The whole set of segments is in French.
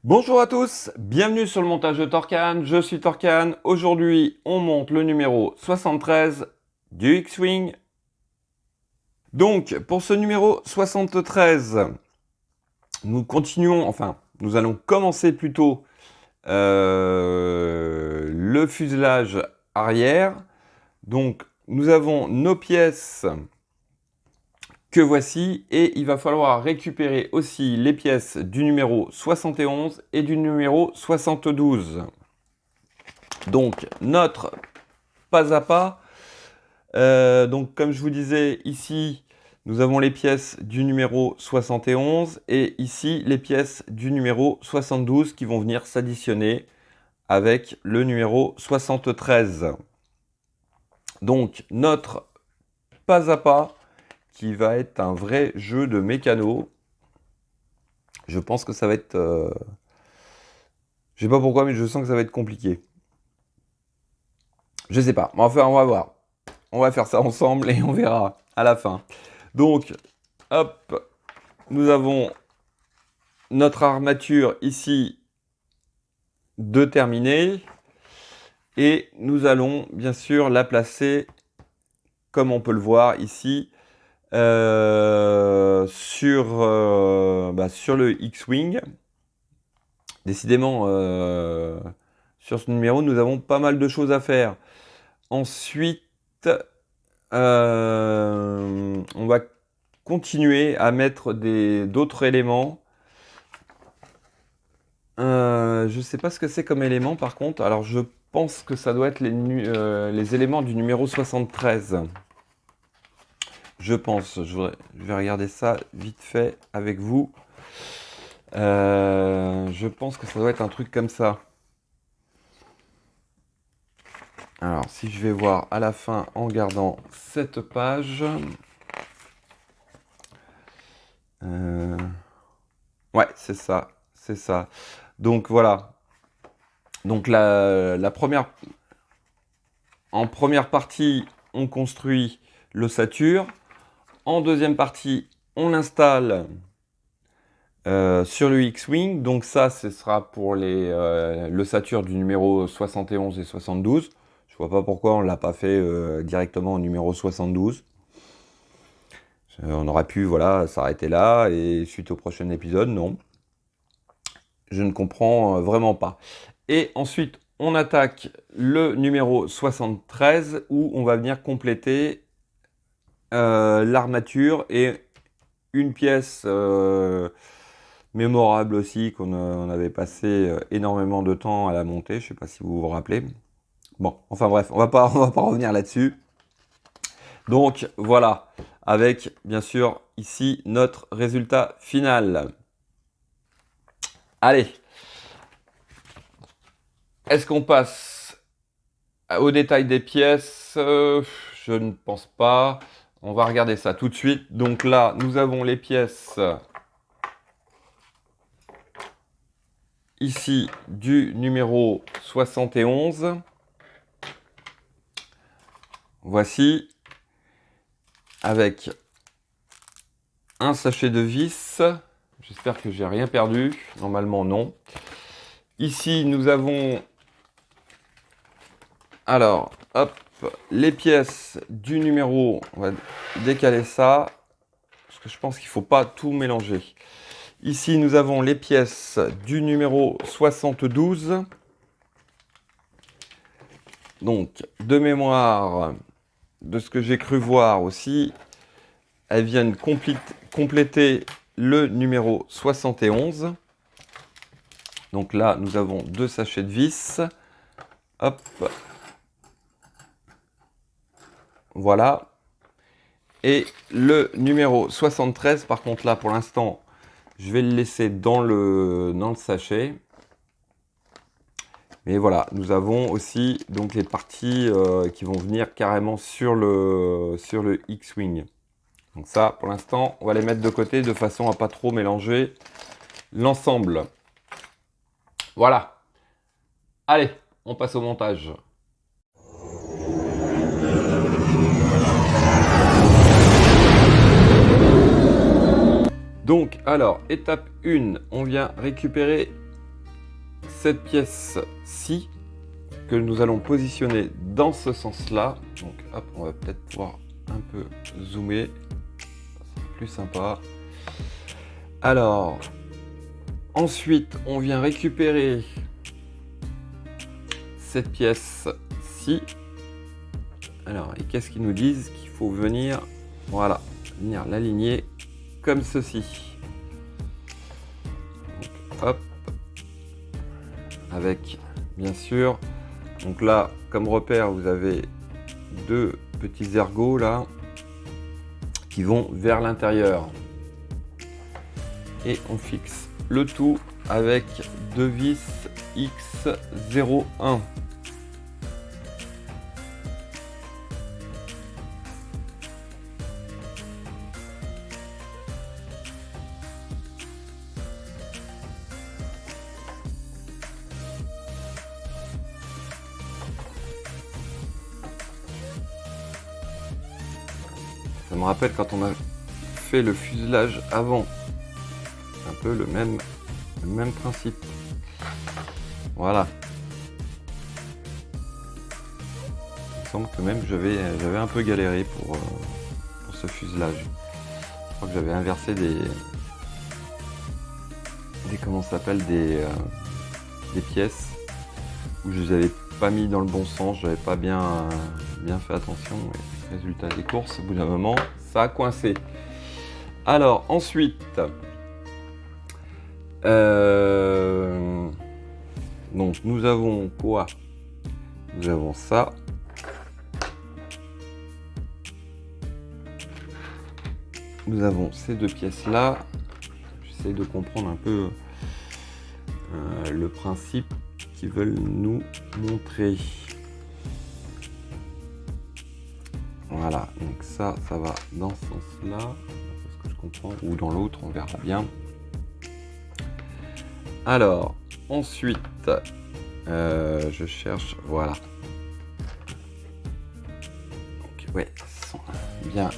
Bonjour à tous, bienvenue sur le montage de Torcan, je suis Torcan. Aujourd'hui, on monte le numéro 73 du X-Wing. Donc, pour ce numéro 73, nous allons commencer plutôt le fuselage arrière. Donc, nous avons nos pièces que voici, et il va falloir récupérer aussi les pièces du numéro 71 et du numéro 72. Donc notre pas à pas, donc comme je vous disais, ici nous avons les pièces du numéro 71 et ici les pièces du numéro 72 qui vont venir s'additionner avec le numéro 73. Donc notre pas à pas qui va être un vrai jeu de mécano. Je pense que ça va être... je sais pas pourquoi, mais je sens que ça va être compliqué. Je sais pas. Enfin, on va voir. On va faire ça ensemble et on verra à la fin. Donc, hop, nous avons notre armature ici de terminée. Et nous allons bien sûr la placer, comme on peut le voir ici, sur le X-Wing. Décidément, sur ce numéro, nous avons pas mal de choses à faire. Ensuite, on va continuer à mettre d'autres éléments. Je ne sais pas ce que c'est comme élément par contre. Alors je pense que ça doit être les éléments du numéro 73. Je pense, je vais regarder ça vite fait avec vous. Je pense que ça doit être un truc comme ça. Alors, si je vais voir à la fin en gardant cette page. Ouais, c'est ça, c'est ça. Donc voilà. Donc en première partie, on construit l'ossature. En deuxième partie, on l'installe sur le X-Wing. Donc ça, ce sera pour l'ossature du numéro 71 et 72. Je vois pas pourquoi on ne l'a pas fait directement au numéro 72. On aurait pu s'arrêter là et suite au prochain épisode, non. Je ne comprends vraiment pas. Et ensuite, on attaque le numéro 73 où on va venir compléter l'armature et une pièce mémorable aussi qu'on avait passé énormément de temps à la monter. Je ne sais pas si vous vous rappelez. Bon, enfin bref, on va pas revenir là-dessus. Donc voilà, avec bien sûr ici notre résultat final. Allez, est-ce qu'on passe au détail des pièces? Je ne pense pas. On va regarder ça tout de suite. Donc là, nous avons les pièces ici du numéro 71. Voici, avec un sachet de vis. J'espère que j'ai rien perdu. Normalement, non. Ici, nous avons... Alors, hop, les pièces du numéro... On va décaler ça, parce que je pense qu'il ne faut pas tout mélanger. Ici, nous avons les pièces du numéro 72. Donc, de mémoire, de ce que j'ai cru voir aussi, elles viennent compléter le numéro 71. Donc là, nous avons 2 sachets de vis. Hop. Voilà. Et le numéro 73, par contre là, pour l'instant, je vais le laisser dans le sachet. Mais voilà, nous avons aussi donc les parties qui vont venir carrément sur le X-Wing. Donc ça, pour l'instant, on va les mettre de côté de façon à pas trop mélanger l'ensemble. Voilà. Allez, on passe au montage. Donc, alors, étape 1, on vient récupérer cette pièce-ci que nous allons positionner dans ce sens-là. Donc hop, on va peut-être pouvoir un peu zoomer, ça sera plus sympa. Alors, ensuite, on vient récupérer cette pièce-ci. Alors, et qu'est-ce qu'ils nous disent? Qu'il faut venir, voilà, venir l'aligner comme ceci. Donc, hop, avec, bien sûr, donc là, comme repère, vous avez deux petits ergots là, qui vont vers l'intérieur. Et on fixe le tout avec deux vis X01. Ça me rappelle quand on a fait le fuselage avant. C'est un peu le même principe. Voilà. Il me semble que même j'avais un peu galéré pour ce fuselage. Je crois que j'avais inversé des comment ça s'appelle, des pièces où je les avais pas mis dans le bon sens, j'avais pas bien fait attention. Et résultat des courses, au bout d'un moment, ça a coincé. Alors ensuite, donc nous avons quoi? Nous avons ça. Nous avons ces deux pièces-là. J'essaie de comprendre un peu le principe qu'ils veulent nous montrer. Voilà, donc ça va dans ce sens-là, ce que je comprends, ou dans l'autre, on verra bien. Alors, ensuite, je cherche, voilà. Donc, ouais, ils sont bien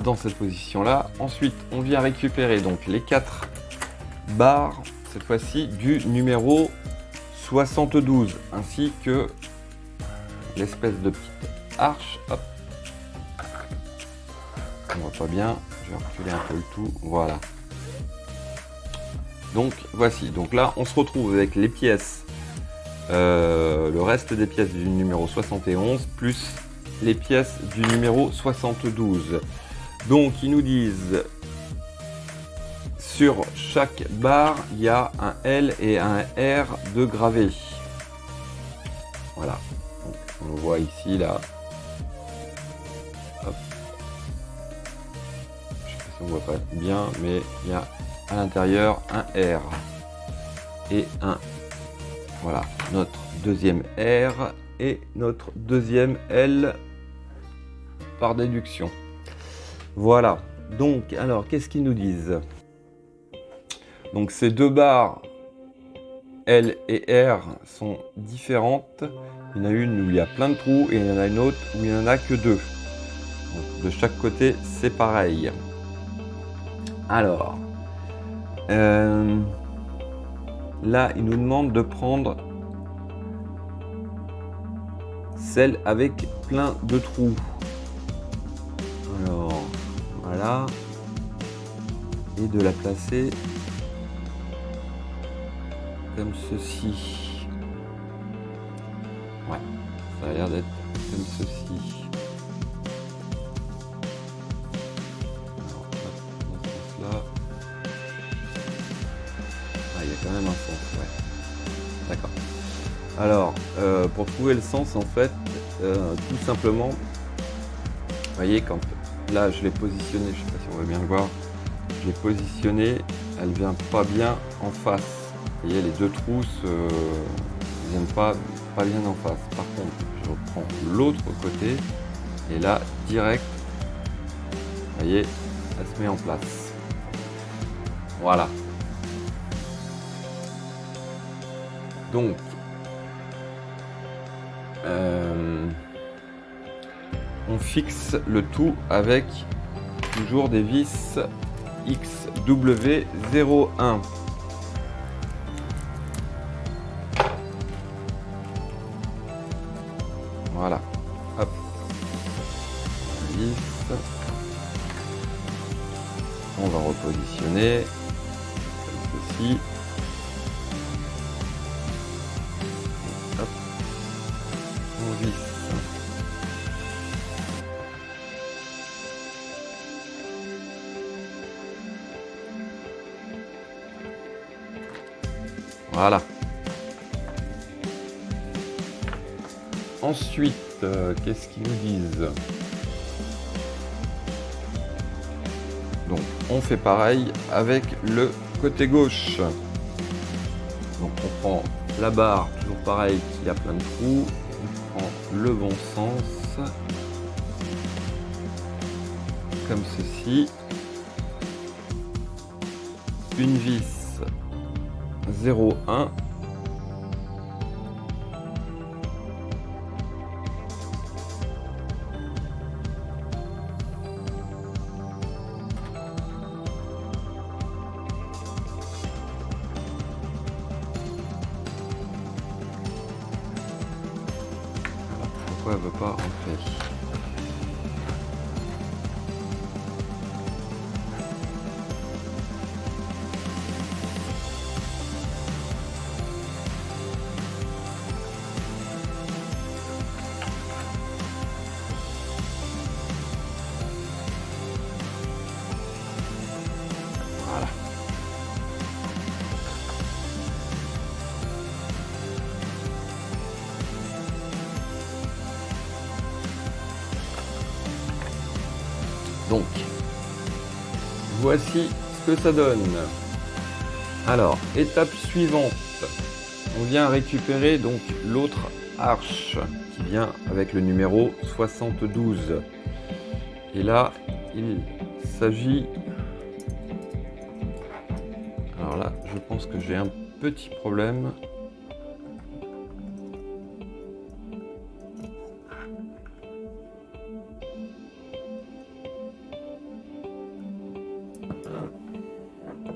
dans cette position-là. Ensuite, on vient récupérer donc les 4 barres, cette fois-ci du numéro 72, ainsi que l'espèce de petite arche. Hop. On voit pas bien, je vais reculer un peu le tout, voilà. Donc voici, donc là on se retrouve avec les pièces, le reste des pièces du numéro 71 plus les pièces du numéro 72. Donc ils nous disent sur chaque barre il y a un L et un R de gravé. Voilà, donc, on le voit ici là. Hop. Je sais pas si on voit pas bien, mais il y a à l'intérieur un R et un, voilà, notre deuxième R et notre deuxième L par déduction. Voilà, donc alors qu'est-ce qu'ils nous disent? Donc ces deux barres L et R sont différentes. Il y en a une où il y a plein de trous et il y en a une autre où il n'y en a que deux. Donc, de chaque côté c'est pareil. Alors là, il nous demande de prendre celle avec plein de trous. Alors, voilà. Et de la placer comme ceci. Ouais, ça a l'air d'être comme ceci. Alors, dans ce sens-là. Ah, il y a quand même un sens, ouais. D'accord. Alors, pour trouver le sens, en fait, tout simplement, vous voyez, quand là je l'ai positionné, je ne sais pas si on va bien le voir, je l'ai positionné, elle ne vient pas bien en face. Vous voyez, les deux trous ne viennent pas bien en face. Par contre, je reprends l'autre côté, et là, direct, vous voyez, elle se met en place. Voilà. Donc, on fixe le tout avec toujours des vis XW01. Voilà. Hop. Vis. On va repositionner. Comme ceci. Hop. On visse. Voilà. Ensuite, qu'est-ce qu'ils nous disent? Donc, on fait pareil avec le côté gauche. Donc, on prend la barre, toujours pareil, qui a plein de trous. On prend le bon sens. Comme ceci. Une vis 0,1. Pourquoi elle ne veut pas rentrer? Voilà. Donc, voici ce que ça donne. Alors, étape suivante, on vient récupérer donc l'autre arche qui vient avec le numéro 72. Et là, il s'agit... Alors là, je pense que j'ai un petit problème.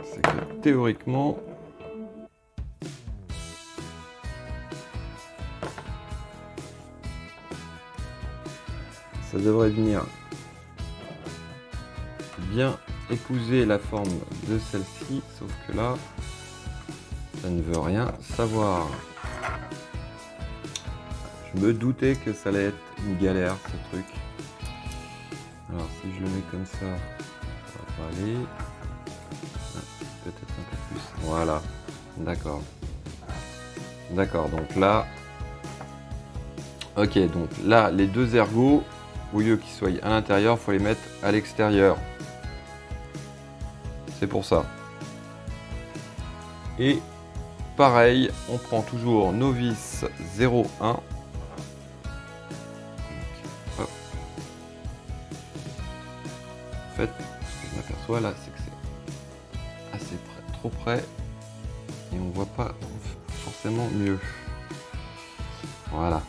C'est que théoriquement, ça devrait venir bien épouser la forme de celle-ci, sauf que là, ça ne veut rien savoir. Je me doutais que ça allait être une galère, ce truc. Alors, si je le mets comme ça va pas aller. Peut-être un peu plus. Voilà. D'accord. D'accord, donc là... Ok, donc là, les deux ergots, au lieu qu'ils soient à l'intérieur, il faut les mettre à l'extérieur. C'est pour ça. Et pareil, on prend toujours nos vis 0,1. En fait, ce que je m'aperçois là, c'est que c'est assez près, trop près, et on voit pas forcément mieux. Voilà.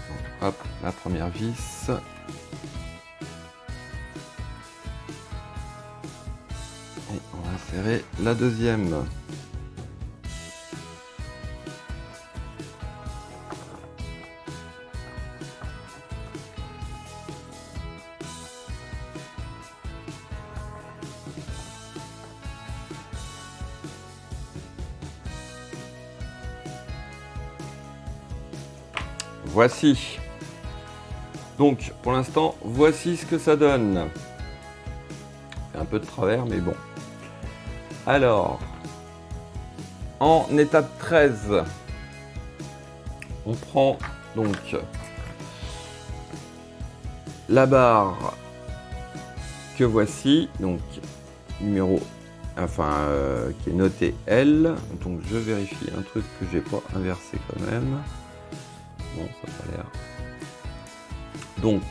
Donc, hop, la première vis. Et on va serrer la deuxième. Voici. Donc, pour l'instant, voici ce que ça donne. C'est un peu de travers, mais bon. Alors, en étape 13, on prend donc la barre que voici, donc numéro, qui est noté L. Donc, je vérifie un truc que j'ai pas inversé quand même. Bon, ça n'a pas l'air. Donc,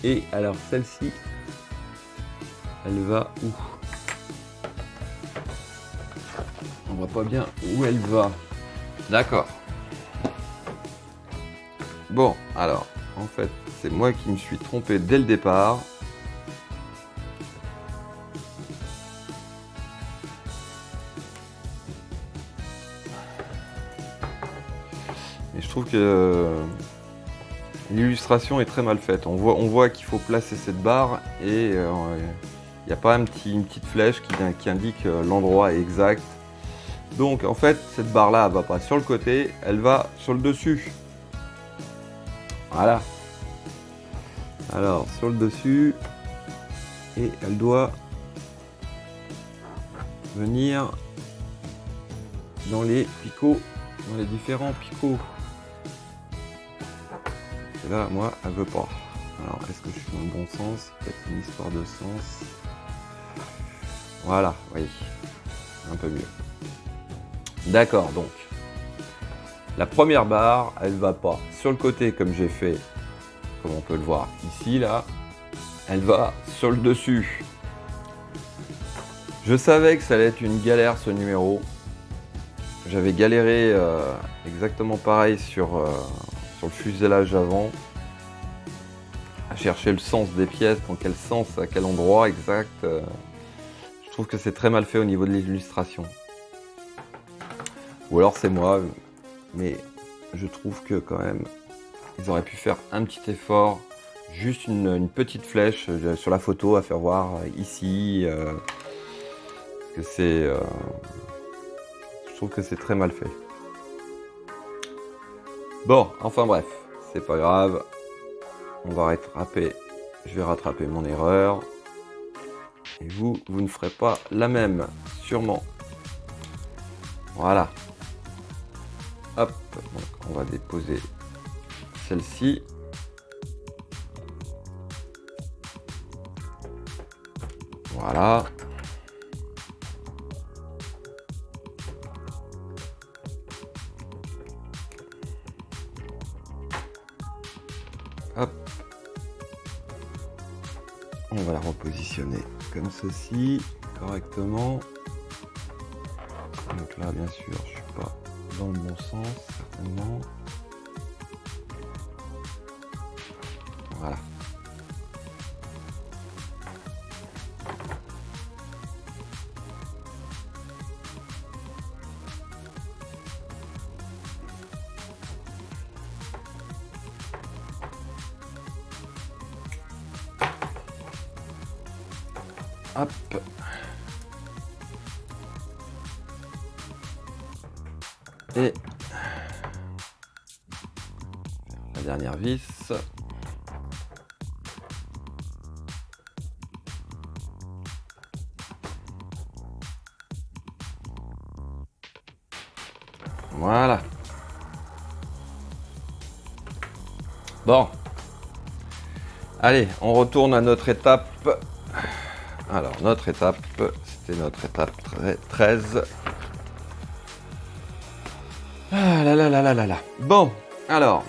et alors celle-ci, elle va où? On voit pas bien où elle va. D'accord. Bon, alors, en fait, c'est moi qui me suis trompé dès le départ. trouve que l'illustration est très mal faite. On voit qu'il faut placer cette barre et il n'y a pas une petite flèche qui indique l'endroit exact. Donc en fait, cette barre-là, elle va pas sur le côté, elle va sur le dessus. Voilà. Alors, sur le dessus, et elle doit venir dans les picots, dans les différents picots. Et là, moi, elle veut pas. Alors, est-ce que je suis dans le bon sens? Peut-être une histoire de sens. Voilà, oui, un peu mieux. D'accord, donc la première barre, elle va pas sur le côté comme j'ai fait, comme on peut le voir ici, là. Elle va sur le dessus. Je savais que ça allait être une galère ce numéro. J'avais galéré exactement pareil sur le fuselage avant, à chercher le sens des pièces, dans quel sens, à quel endroit exact. Je trouve que c'est très mal fait au niveau de l'illustration. Ou alors c'est moi, mais je trouve que quand même, ils auraient pu faire un petit effort, juste une petite flèche sur la photo à faire voir ici, que c'est... je trouve que c'est très mal fait. Bon, enfin bref, c'est pas grave. On va rattraper, je vais rattraper mon erreur. Et vous ne ferez pas la même, sûrement. Voilà. Hop, donc on va déposer celle-ci. Voilà. Hop. On va la repositionner comme ceci, correctement. Donc là, bien sûr, je suis pas dans le bon sens, certainement. Voilà. Hop. Et la dernière vis. Voilà. Bon. Allez, on retourne à notre étape. Alors, notre étape, c'était notre étape 13. Ah là là là là là là. Bon, alors,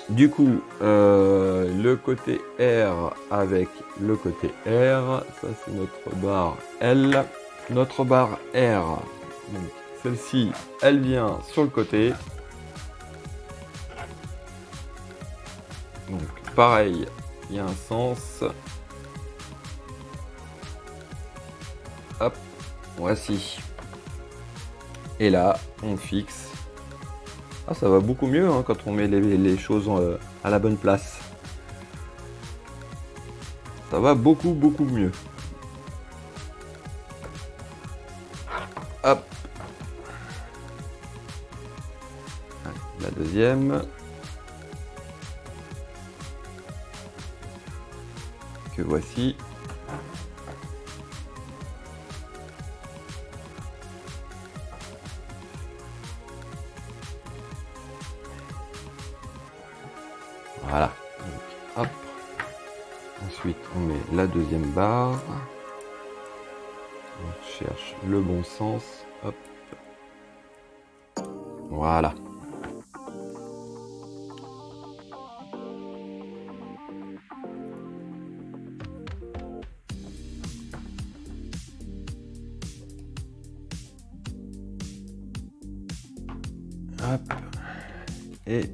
du coup, le côté R avec le côté R, ça c'est notre barre L. Notre barre R, donc celle-ci, elle vient sur le côté. Donc, pareil, il y a un sens. Hop, voici. Et là, on fixe. Ah, ça va beaucoup mieux hein, quand on met les choses à la bonne place. Ça va beaucoup mieux. Hop. Allez, la deuxième. Que voici. Voilà. Donc, hop. Ensuite, on met la deuxième barre. On cherche le bon sens. Hop. Voilà. Hop. Et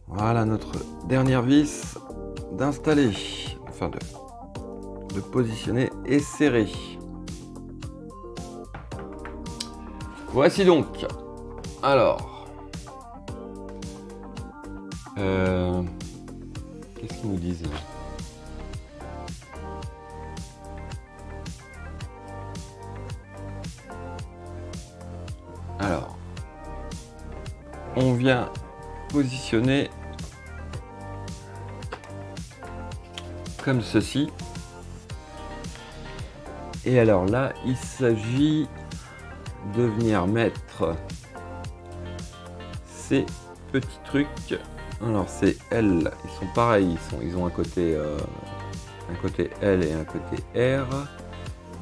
voilà notre dernière vis d'installer, enfin de de positionner et serrer. Voici donc. Alors. Qu'est-ce qu'ils nous disent? Alors. On vient positionner comme ceci. Et alors là, il s'agit de venir mettre ces petits trucs. Alors c'est L, ils sont pareils, ils ont un côté L et un côté R.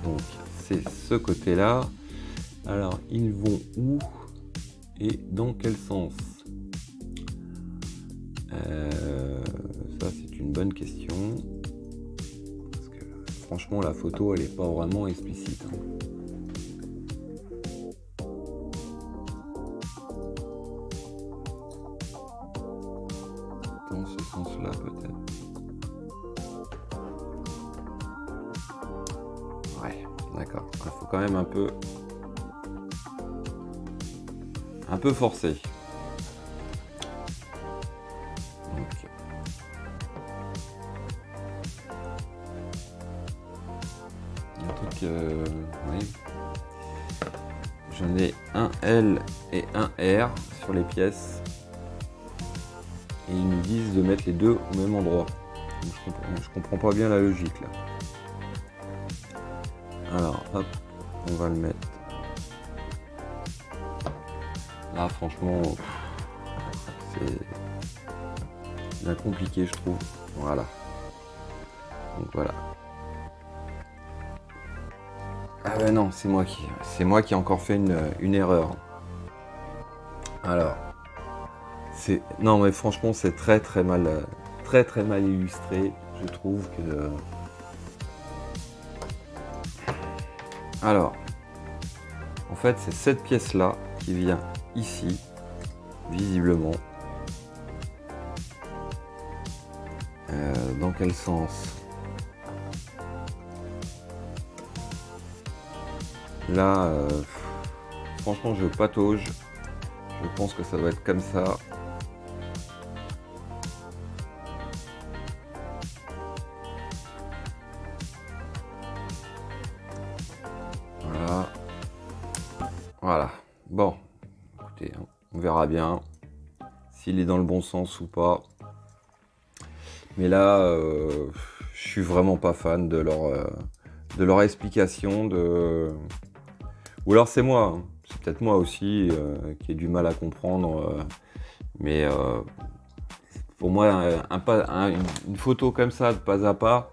Donc c'est ce côté-là. Alors ils vont où et dans quel sens? Ça c'est une bonne question. Parce que franchement la photo elle est pas vraiment explicite. Dans ce sens-là peut-être. Ouais, d'accord. Il faut quand même un peu forcer. Donc. Un truc, oui. J'en ai un L et un R sur les pièces. Et ils nous disent de mettre les deux au même endroit. Donc je comprends pas bien la logique là. Alors hop, on va le mettre. Là franchement, c'est bien compliqué je trouve. Voilà. Donc voilà. Ah ben non, c'est moi qui ai encore fait une erreur. Alors. Non mais franchement c'est très mal illustré, je trouve que. Alors, en fait c'est cette pièce là qui vient ici, visiblement. Dans quel sens? Là, franchement je patauge. Je pense que ça doit être comme ça. Voilà. Bon, écoutez, on verra bien s'il est dans le bon sens ou pas. Mais là, je suis vraiment pas fan de leur explication. Ou alors c'est moi, hein. C'est peut-être moi aussi qui ai du mal à comprendre. Mais pour moi, une photo comme ça, de pas à pas,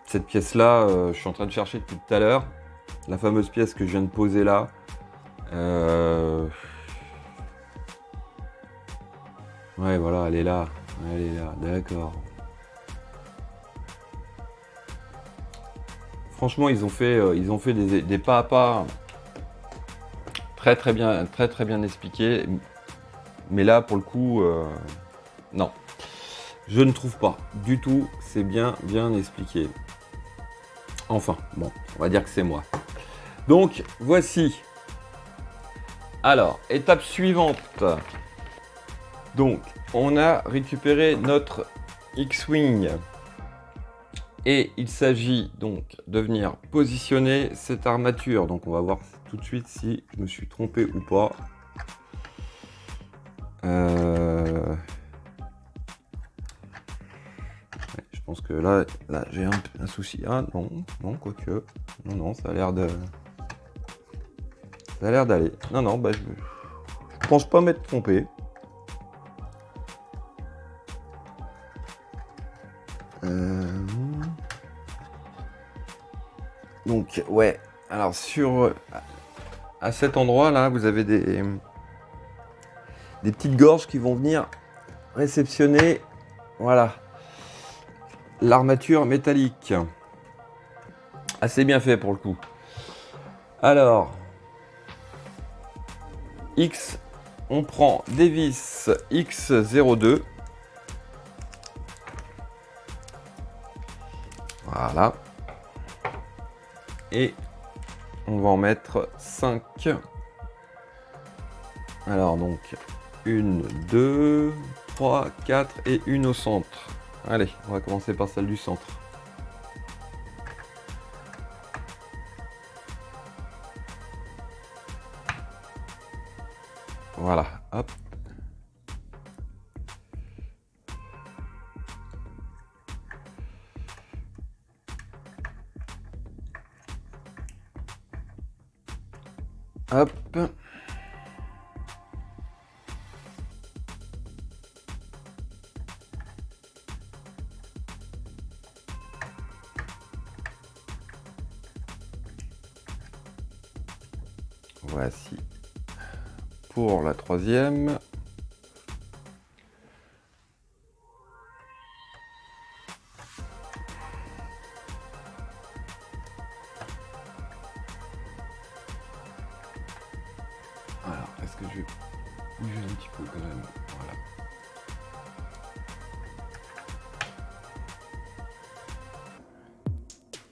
cette pièce-là, je suis en train de chercher depuis tout à l'heure. La fameuse pièce que je viens de poser là. Ouais, voilà, elle est là. D'accord. Franchement, ils ont fait des pas à pas très bien expliqués. Mais là, pour le coup, non. Je ne trouve pas du tout. C'est bien expliqué. Enfin, bon, on va dire que c'est moi. Donc, voici. Alors, étape suivante. Donc, on a récupéré notre X-Wing. Et il s'agit donc de venir positionner cette armature. Donc, on va voir tout de suite si je me suis trompé ou pas. Je pense que là j'ai un souci. Ah non, quoique. Non, ça a l'air d'aller. Non, bah je pense pas m'être trompé. Donc ouais. Alors à cet endroit là, vous avez des petites gorges qui vont venir réceptionner. Voilà. L'armature métallique. Assez bien fait pour le coup. Alors, on prend des vis X02. Voilà. Et on va en mettre 5. Alors donc 1, 2, 3, 4 et une au centre. Allez, on va commencer par celle du centre. Voilà, hop. Hop. Voici pour la troisième. Alors, est-ce que je vais bouger un petit peu quand même?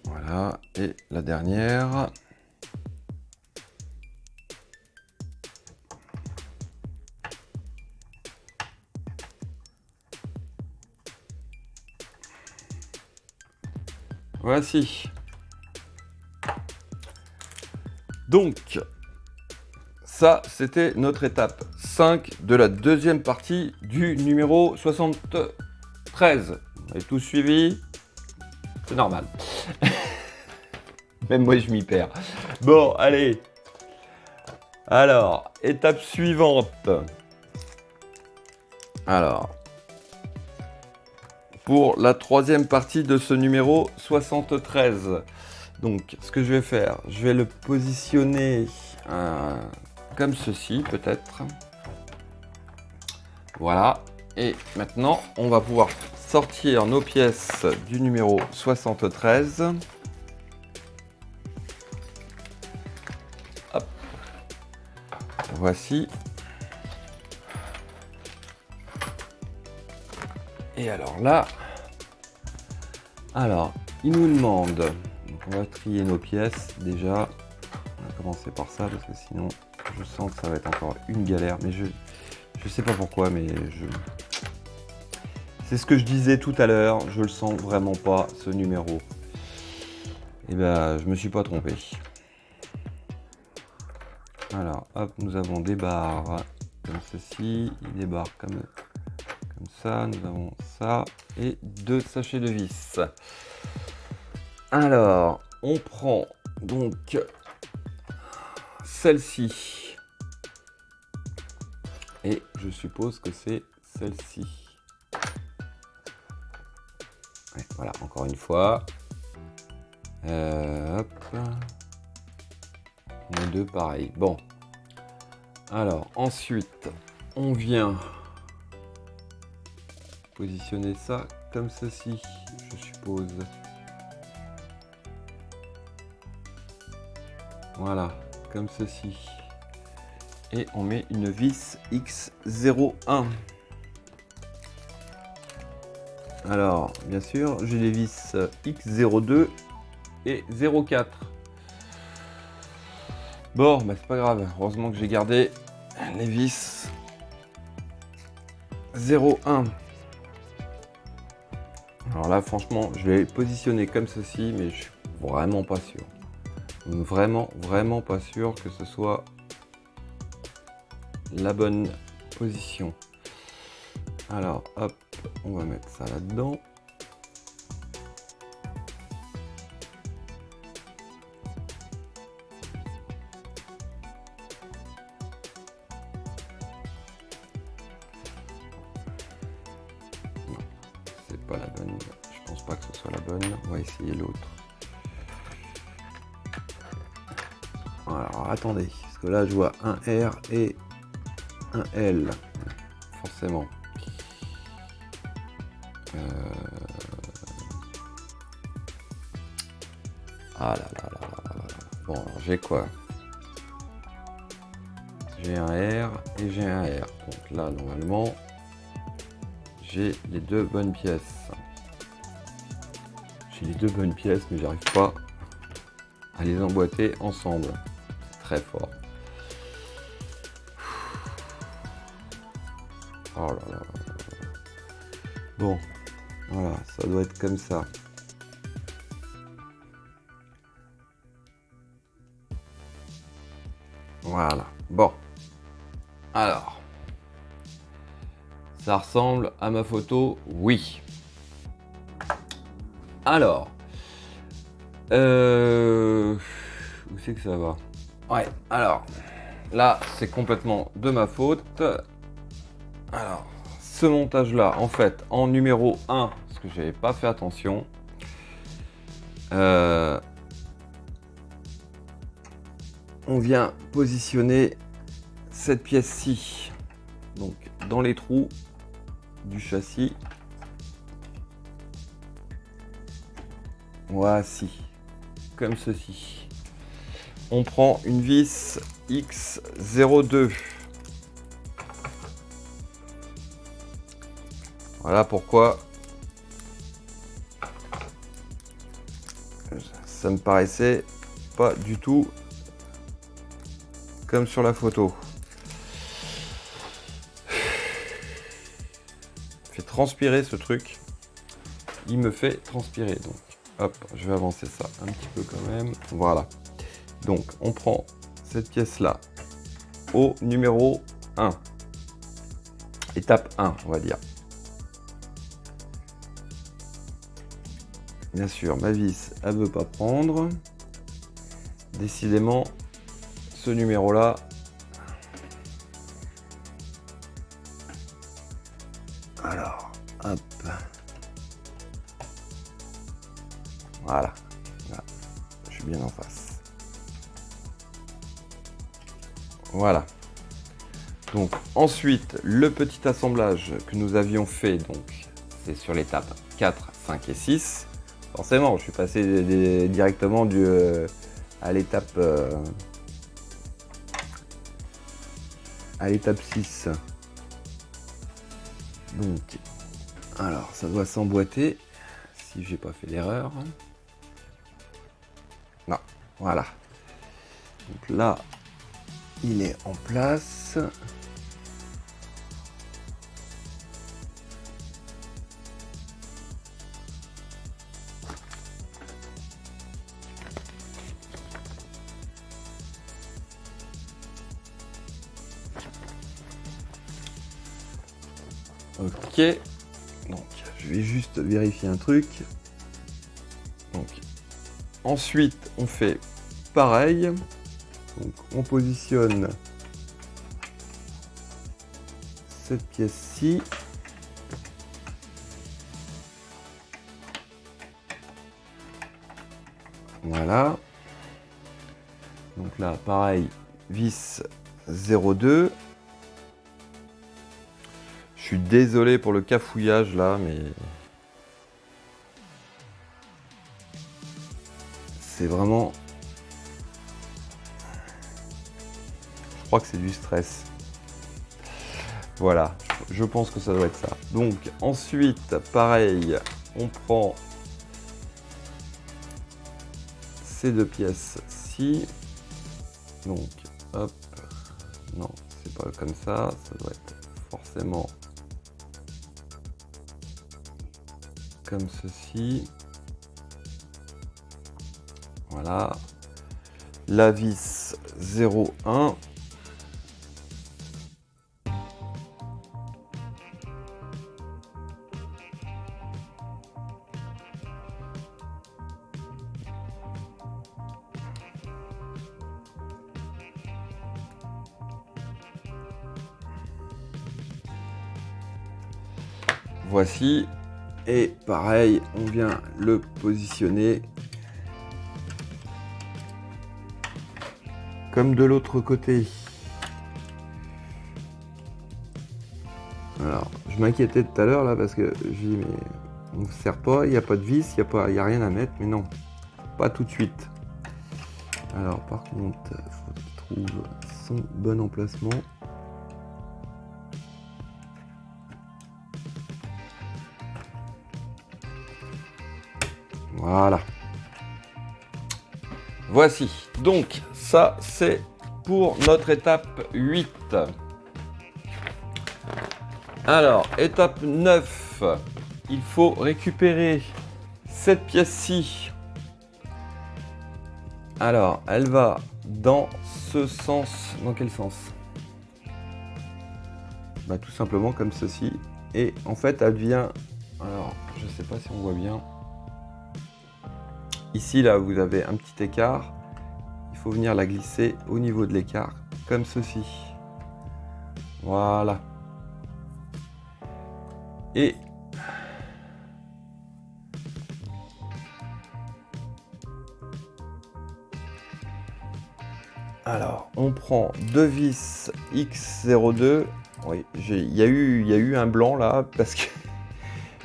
Voilà. Voilà, et la dernière. Voici. Donc, ça, c'était notre étape 5 de la deuxième partie du numéro 73. Vous avez tous suivi? C'est normal. Même moi, je m'y perds. Bon, allez. Alors, étape suivante. Alors, pour la troisième partie de ce numéro 73. Donc, ce que je vais faire, je vais le positionner comme ceci, peut-être. Voilà. Et maintenant, on va pouvoir sortir nos pièces du numéro 73. Hop. Voici. Et alors là, il nous demande, donc on va trier nos pièces déjà. On va commencer par ça parce que sinon je sens que ça va être encore une galère. Mais je sais pas pourquoi, mais c'est ce que je disais tout à l'heure. Je le sens vraiment pas, ce numéro. Et ben, je me suis pas trompé. Alors, hop, nous avons des barres comme ceci, des barres comme ça, nous avons ça et 2 sachets de vis. Alors, on prend donc celle-ci et je suppose que c'est celle-ci. Ouais, voilà, encore une fois. Hop. Les deux pareils. Bon. Alors, ensuite, on vient positionner ça comme ceci, je suppose. Voilà, comme ceci. Et on met une vis X01. Alors, bien sûr, j'ai les vis X02 et 04. Bon, bah c'est pas grave. Heureusement que j'ai gardé les vis 01. Alors là, franchement, je vais positionner comme ceci, mais je suis vraiment pas sûr. Vraiment pas sûr que ce soit la bonne position. Alors, hop, on va mettre ça là-dedans. Non, c'est pas la bonne. Je pense pas que ce soit la bonne. On va essayer l'autre. Alors, attendez, parce que là, je vois un R et un L, forcément. Ah là là là là là là. Bon, alors j'ai quoi? J'ai un R et j'ai un R. Donc là, normalement, j'ai les deux bonnes pièces. J'ai les deux bonnes pièces, mais j'arrive pas à les emboîter ensemble. C'est très fort. Oh là là. Bon, voilà, ça doit être comme ça. Voilà. Bon. Alors. Ça ressemble à ma photo? Oui. Alors. Où c'est que ça va? Ouais, alors. Là, c'est complètement de ma faute. Alors, ce montage-là, en fait, en numéro 1, parce que j'avais pas fait attention. On vient positionner cette pièce-ci, donc dans les trous du châssis. Voici, comme ceci. On prend une vis X02. Voilà pourquoi ça me paraissait pas du tout comme sur la photo. Fait transpirer ce truc. Il me fait transpirer. Donc, hop, je vais avancer ça un petit peu quand même. Voilà. Donc, on prend cette pièce-là au numéro 1. Étape 1, on va dire. Bien sûr, ma vis, elle veut pas prendre. Décidément, ce numéro-là, alors, hop. Voilà. Là, je suis bien en face. Voilà. Donc, ensuite, le petit assemblage que nous avions fait, donc, c'est sur l'étape 4, 5 et 6. Forcément, je suis passé directement à l'étape 6. Donc, alors, ça doit s'emboîter, si j'ai pas fait d'erreur. Non, voilà. Donc là, il est en place. Ok, donc je vais juste vérifier un truc. Donc, ensuite, on fait pareil. Donc, on positionne cette pièce-ci. Voilà. Donc là, pareil, vis 02. Je suis désolé pour le cafouillage là, mais c'est vraiment... Je crois que c'est du stress. Voilà, je pense que ça doit être ça. Donc ensuite, pareil, on prend ces deux pièces-ci. Donc, hop. Non, c'est pas comme ça. Ça doit être forcément comme ceci. Voilà. La vis 01. Voici. Et pareil, on vient le positionner comme de l'autre côté. Alors, je m'inquiétais tout à l'heure là parce que j'ai dit mais on ne sert pas, il n'y a pas de vis, il n'y a rien à mettre, mais non, pas tout de suite. Alors par contre, il faut qu'il trouve son bon emplacement. Voilà. Voici. Donc, ça, c'est pour notre étape 8. Alors, étape 9. Il faut récupérer cette pièce-ci. Alors, elle va dans ce sens. Dans quel sens? Bah, tout simplement comme ceci. Et en fait, elle vient... Alors, je sais pas si on voit bien. Ici, là, vous avez un petit écart. Il faut venir la glisser au niveau de l'écart, comme ceci. Voilà. Et... alors, on prend deux vis X02. Oui, il y a eu un blanc là, parce que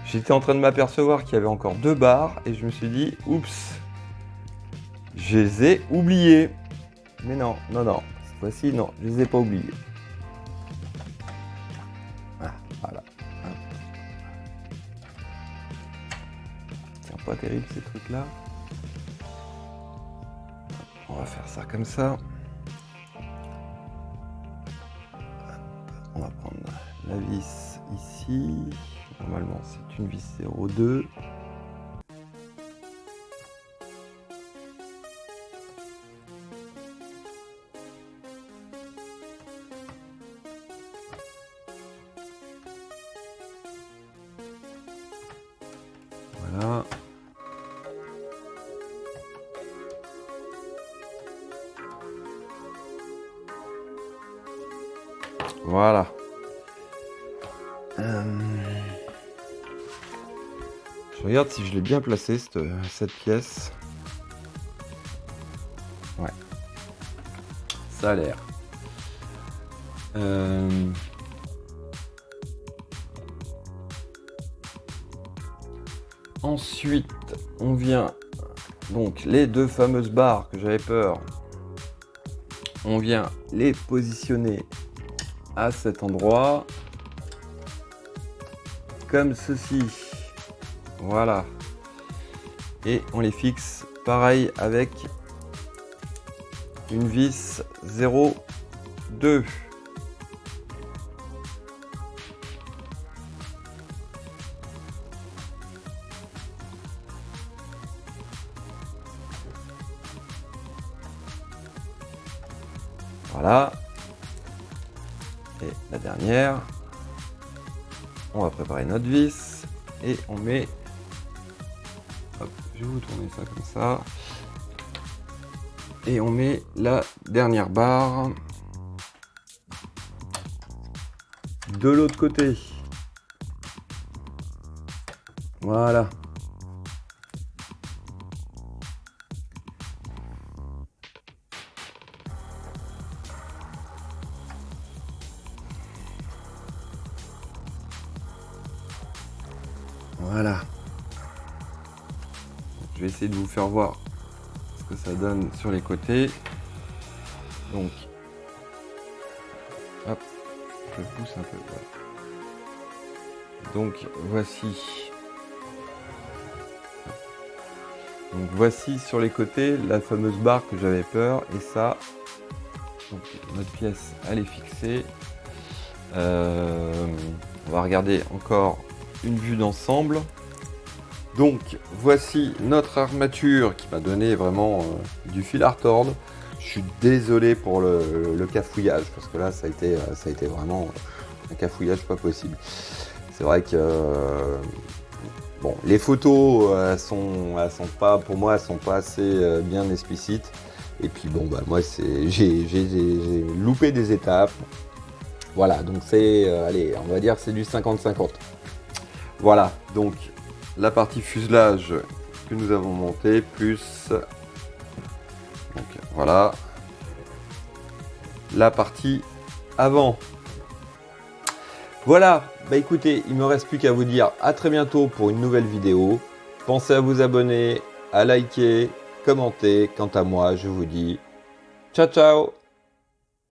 j'étais en train de m'apercevoir qu'il y avait encore deux barres, et je me suis dit, oups, je les ai oubliés. Mais non, non, non, cette fois-ci, non, je les ai pas oubliés. Ah, voilà. C'est pas terrible ces trucs-là. On va faire ça comme ça. On va prendre la vis ici. Normalement, c'est une vis 02. Voilà. Voilà. Je regarde si je l'ai bien placé cette pièce. Ouais. Ça a l'air. Ensuite, on vient donc les deux fameuses barres que j'avais peur. On vient les positionner à cet endroit, comme ceci. Voilà. Et on les fixe pareil avec une vis 0,2. Voilà. Et la dernière, on va préparer notre vis et on met, hop, je vais vous tourner ça comme ça, et on met la dernière barre de l'autre côté. Voilà. Voilà. Je vais essayer de vous faire voir ce que ça donne sur les côtés. Donc, hop, je pousse un peu. Voilà. Donc, voici sur les côtés la fameuse barre que j'avais peur. Et ça, donc, notre pièce, elle est fixée. On va regarder encore une vue d'ensemble. Donc voici notre armature qui m'a donné vraiment du fil à retordre. Je suis désolé pour le cafouillage parce que là ça a été vraiment un cafouillage pas possible. C'est vrai que bon, les photos elles sont pas, pour moi elles sont pas assez bien explicites. Et puis bon bah moi j'ai loupé des étapes. Voilà, donc c'est allez, on va dire c'est du 50-50. Voilà, donc la partie fuselage que nous avons monté, plus donc voilà la partie avant. Voilà, bah écoutez, il me reste plus qu'à vous dire à très bientôt pour une nouvelle vidéo. Pensez à vous abonner, à liker, commenter. Quant à moi, je vous dis ciao ciao.